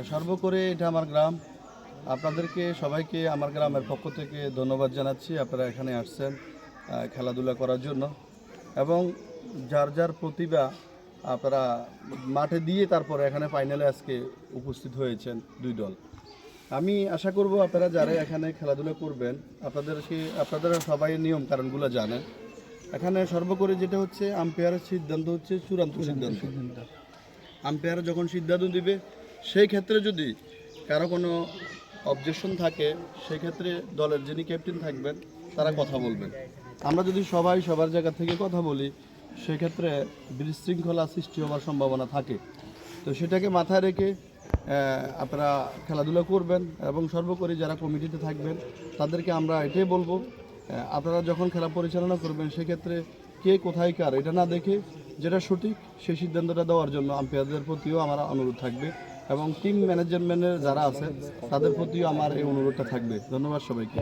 সর্বোপরি এটা আমার গ্রাম। আপনাদেরকে সবাইকে আমার গ্রামের পক্ষ থেকে ধন্যবাদ জানাচ্ছি। আপনারা এখানে আসছেন খেলাধুলা করার জন্য এবং যার যার প্রতিভা আপনারা মাঠে দিয়ে তারপরে এখানে ফাইনালে আজকে উপস্থিত হয়েছেন দুই দল। আমি আশা করব আপনারা যারা এখানে খেলাধুলা করবেন আপনারা সবাই নিয়ম কারণগুলো জানেন। এখানে সর্বোপরি যেটা হচ্ছে আম্পায়ারের সিদ্ধান্ত হচ্ছে চূড়ান্ত সিদ্ধান্ত। আম্পায়ার যখন সিদ্ধান্ত দিবে সেই ক্ষেত্রে যদি কারো কোনো অবজেকশন থাকে সেক্ষেত্রে দলের যিনি ক্যাপ্টেন থাকবেন তারা কথা বলবেন। আমরা যদি সবাই সবার জায়গা থেকে কথা বলি সেক্ষেত্রে বিশৃঙ্খলা সৃষ্টি হওয়ার সম্ভাবনা থাকে। তো সেটাকে মাথায় রেখে আপনারা খেলাধুলা করবেন এবং সর্বোপরি যারা কমিটিতে থাকবেন তাদেরকে আমরা এটাই বলবো, আপনারা যখন খেলা পরিচালনা করবেন সেক্ষেত্রে কে কোথায় কার এটা না দেখে যেটা সঠিক সেই সিদ্ধান্তটা দেওয়ার জন্য আম্পায়ারদের প্রতিও আমার অনুরোধ থাকবে এবং টিম ম্যানেজমেন্টের যারা আছে তাদের প্রতিও আমার এই অনুরোধটা থাকবে। ধন্যবাদ সবাইকে।